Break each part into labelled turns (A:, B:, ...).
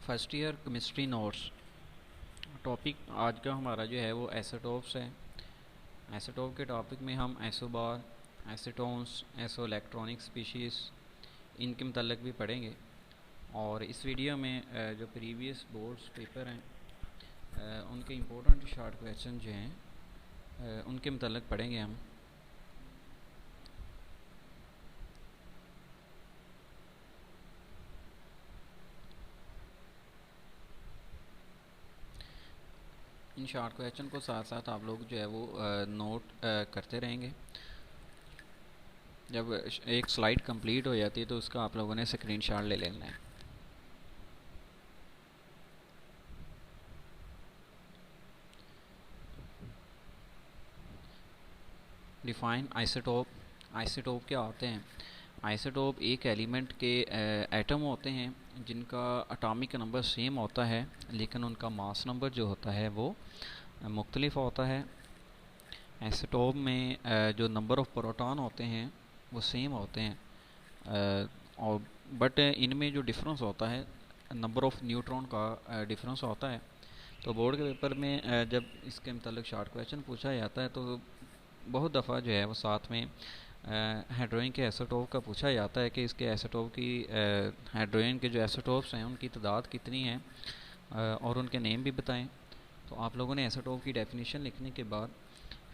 A: First year chemistry notes. Topic आज का हमारा जो है वो एसीटोप्स है। एसीटोप के टॉपिक में हम एसोबार, एसीटोन्स, एसो इलेक्ट्रॉनिक स्पीशीज़ इनके मतलब भी पढ़ेंगे। और इस वीडियो में जो प्रीवियस बोर्ड्स पेपर हैं उनके इम्पोर्टेंट शॉर्ट क्वेश्चन जो हैं उनके मतलब पढ़ेंगे हम। इन शॉर्ट क्वेश्चन को साथ साथ आप लोग जो है वो नोट करते रहेंगे। जब एक स्लाइड कंप्लीट हो जाती है तो उसका आप लोगों ने स्क्रीनशॉट ले लेना है। Define isotope. आइसोटोप क्या होते हैं? आइसोटोप एक एलिमेंट के एटम होते हैं जिनका एटॉमिक नंबर सेम होता है लेकिन उनका मास नंबर जो होता है वो मुख्तलिफ होता है। आइसोटोप में जो नंबर ऑफ़ प्रोटॉन होते हैं वो सेम होते हैं और बट इनमें जो डिफरेंस होता है नंबर ऑफ़ न्यूट्रॉन का डिफरेंस होता है। तो बोर्ड के पेपर में जब इसके मतलब शॉर्ट क्वेश्चन पूछा जाता है तो बहुत दफ़ा जो है वो साथ में हाइड्रोजन के आइसोटोप का पूछा जाता है कि इसके आइसोटोप की हाइड्रोजन के जो आइसोटोप्स हैं उनकी तादाद कितनी है और उनके नेम भी बताएं। तो आप लोगों ने आइसोटोप की डेफिनेशन लिखने के बाद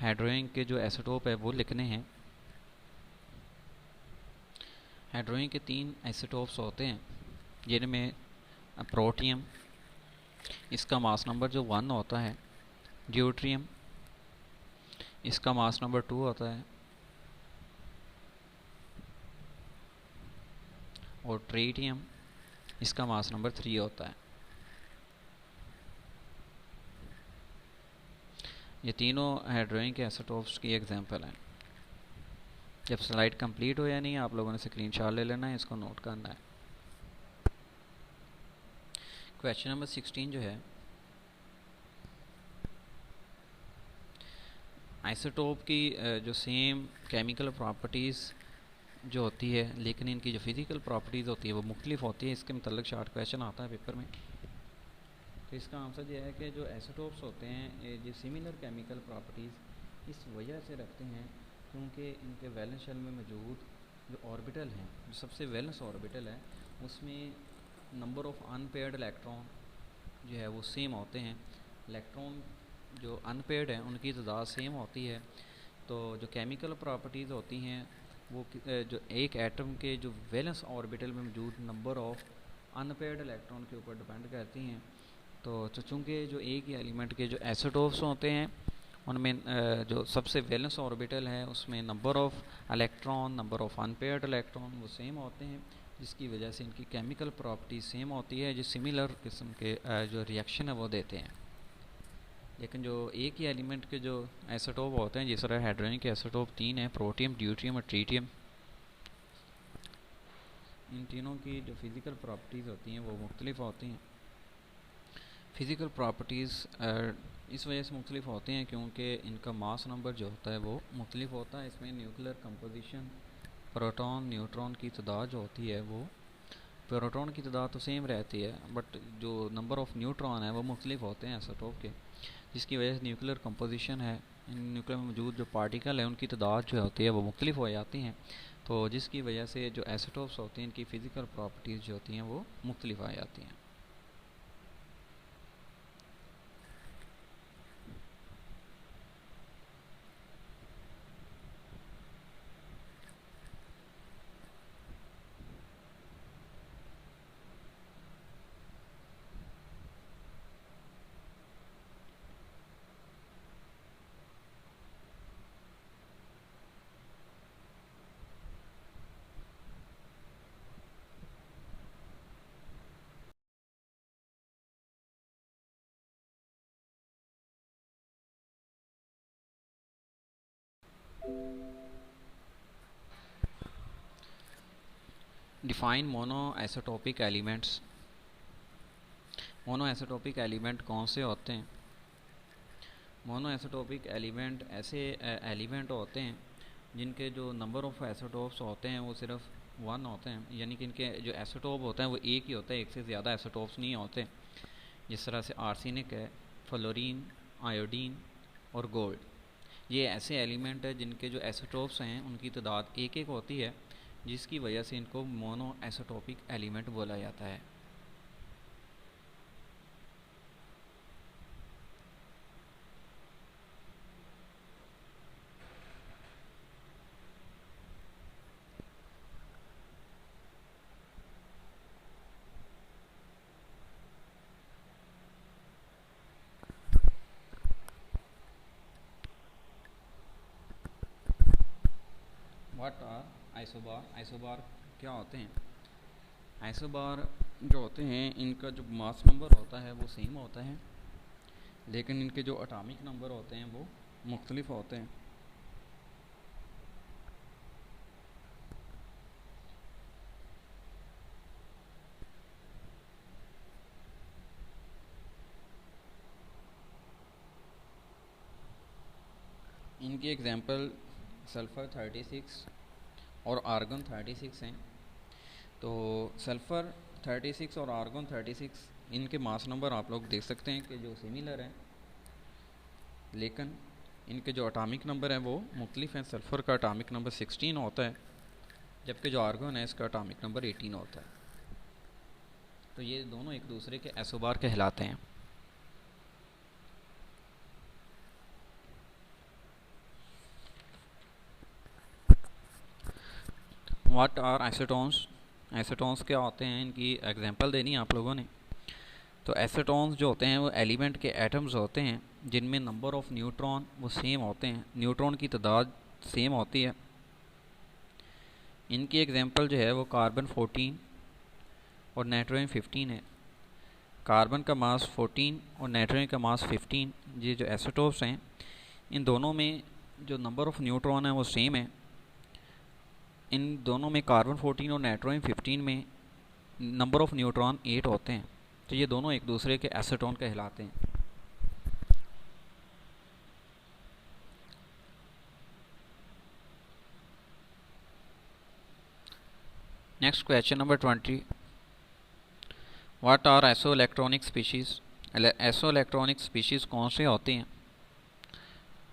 A: हाइड्रोजन के जो आइसोटोप है वो लिखने हैं। हाइड्रोजन के 3 आइसोटोप्स होते हैं जिनमें प्रोटियम, इसका मास नंबर जो 1 होता है। ड्यूट्रियम, इसका मास नंबर 2 होता है। और ट्रीटियम, इसका मास नंबर 3 होता है। ये तीनों हाइड्रोजन के आइसोटोप्स की एग्जांपल हैं। जब स्लाइड कंप्लीट हो या नहीं आप लोगों ने स्क्रीनशॉट ले लेना है, इसको नोट करना है। क्वेश्चन नंबर 16 जो है आइसोटोप की जो सेम केमिकल प्रॉपर्टीज़ जो होती है लेकिन इनकी जो फिज़िकल प्रॉपर्टीज़ होती है वो मुख्तलिफ होती है। इसके मतलब शॉर्ट क्वेश्चन आता है पेपर में। तो इसका आंसर यह है कि जो आइसोटोप्स होते हैं ये सिमिलर केमिकल प्रॉपर्टीज़ इस वजह से रखते हैं क्योंकि इनके वैलेंस शेल में मौजूद जो ऑर्बिटल हैं, जो सबसे वैलेंस ऑर्बिटल है उसमें नंबर ऑफ़ अनपेयर्ड इलेक्ट्रॉन जो है वो सेम होते हैं। इलेक्ट्रॉन जो अनपेयर्ड हैं उनकी तादाद सेम होती है। तो जो केमिकल प्रॉपर्टीज़ होती हैं वो जो एक एटम के जो वैलेंस ऑर्बिटल में मौजूद नंबर ऑफ़ अनपेयर्ड इलेक्ट्रॉन के ऊपर डिपेंड करती हैं। तो चूँकि जो एक ही एलिमेंट के जो आइसोटोप्स होते हैं उनमें जो सबसे वैलेंस ऑर्बिटल है उसमें number of electron, number of unpaired electron वो सेम होते हैं जिसकी वजह से इनकी केमिकल प्रॉपर्टी सेम होती है जो सिमिलर किस्म के जो रिएक्शन है वो देते हैं। लेकिन जो एक ही एलिमेंट के जो आइसोटोप होते हैं जिस तरह हाइड्रोजन के आइसोटोप 3 हैं, प्रोटियम, ड्यूट्रियम और ट्रीटियम, इन तीनों की जो फिज़िकल प्रॉपर्टीज़ होती हैं वो मुख्तलिफ होती हैं। फ़िज़िकल प्रॉपर्टीज़ इस वजह से मुख्तलिफ होती हैं क्योंकि इनका मास नंबर जो होता है वो मुख्तलिफ होता है। इसमें न्यूक्लियर कंपोजिशन, प्रोटॉन न्यूट्रॉन की तादाद जो होती है वो प्रोटॉन की तादाद तो सेम रहती है बट जो नंबर ऑफ़ न्यूट्रॉन है वो मुख्तलिफ होते हैं आइसोटोप के, जिसकी वजह से न्यूक्लियर कंपोजिशन है, इन न्यूक्लियर में मौजूद जो पार्टिकल है उनकी तादाद जो होती है वो मुख्तलिफ हो जाती हैं। तो जिसकी वजह से जो आइसोटोप्स होती हैं इनकी फ़िज़िकल प्रॉपर्टीज़ जो होती हैं वो मुख्तलिफ आ जाती हैं। Define mono isotopic elements. Mono isotopic element कौन से होते हैं? मोनो आइसोटोपिक एलिमेंट ऐसे एलिमेंट होते हैं जिनके जो नंबर ऑफ़ आइसोटोप्स होते हैं वो सिर्फ 1 होते हैं, यानी कि इनके जो आइसोटोप होते हैं वो एक ही होता है, एक से ज़्यादा आइसोटोप्स नहीं होते। जिस तरह से आर्सेनिक है, फ्लोरीन, आयोडीन और गोल्ड, ये ऐसे एलिमेंट है जिनके जो आइसोटोप्स हैं उनकी तादाद एक एक होती है, जिसकी वजह से इनको मोनो आइसोटोपिक एलिमेंट बोला जाता है। What are isobar? आइसोबार क्या होते हैं? आइसोबार जो होते हैं इनका जो मास नंबर होता है वो सेम होता है, लेकिन इनके जो एटॉमिक नंबर होते हैं वो मुख्तलिफ होते हैं। इनकी एग्जांपल सल्फ़र 36 और आर्गन 36 हैं। तो सल्फ़र 36 और आर्गन 36 इनके मास नंबर आप लोग देख सकते हैं कि जो सिमिलर हैं, लेकिन इनके जो एटॉमिक नंबर हैं वो मुख्तलिफ हैं। सल्फ़र का एटॉमिक नंबर 16 होता है, जबकि जो आर्गन है इसका एटॉमिक नंबर 18 होता है। तो ये दोनों एक दूसरे के आइसोबार कहलाते हैं। What are isotones? आइसोटोन्स क्या होते हैं, इनकी एग्जांपल देनी है आप लोगों ने। तो आइसोटोन्स जो होते हैं वो एलिमेंट के एटम्स होते हैं जिनमें नंबर ऑफ़ न्यूट्रॉन वो सेम होते हैं, न्यूट्रॉन की तादाद सेम होती है। इनकी एग्जांपल जो है वो कार्बन 14 और नाइट्रोजन 15 है। कार्बन का मास 14 और नाइट्रोजन का मास 15, ये जो आइसोटोप्स हैं इन दोनों में जो नंबर ऑफ़ न्यूट्रॉन है वो सेम है। इन दोनों में कार्बन 14 और नाइट्रोजन 15 में नंबर ऑफ़ न्यूट्रॉन 8 होते हैं। तो ये दोनों एक दूसरे के एसीटोन कहलाते हैं। Next question number 20, what are isoelectronic species? Isoelectronic species कौन से होते हैं?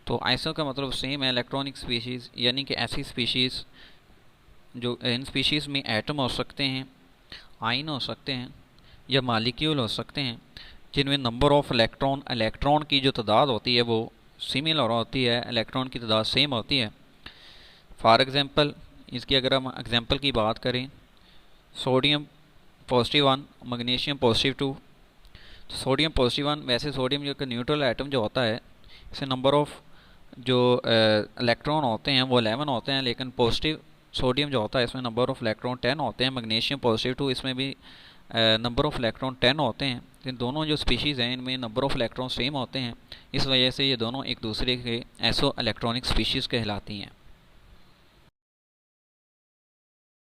A: तो आइसो का मतलब सेम है, इलेक्ट्रॉनिक स्पीशीज़ यानी कि ऐसी स्पीशीज़ जो इन स्पीशीज़ में एटम हो सकते हैं, आयन हो सकते हैं या मालिक्यूल हो सकते हैं, जिनमें नंबर ऑफ़ इलेक्ट्रॉन की जो तादाद होती है वो सिमिलर होती है, इलेक्ट्रॉन की तादाद सेम होती है। फॉर एग्ज़ाम्पल इसकी अगर हम एग्ज़ाम्पल की बात करें, सोडियम +1, मैग्नीशियम +2। तो सोडियम +1, वैसे सोडियम जो न्यूट्रल एटम जो होता है इसे नंबर ऑफ़ जो इलेक्ट्रॉन होते हैं वो 11 होते हैं, लेकिन पॉजिटिव सोडियम जो होता है इसमें नंबर ऑफ़ इलेक्ट्रॉन 10 होते हैं। मैग्नीशियम +2 इसमें भी नंबर ऑफ़ इलेक्ट्रॉन 10 होते हैं। इन दोनों जो स्पीशीज़ हैं इनमें नंबर ऑफ़ इलेक्ट्रॉन सेम होते हैं, इस वजह से ये दोनों एक दूसरे के आइसो इलेक्ट्रॉनिक स्पीशीज़ कहलाती हैं।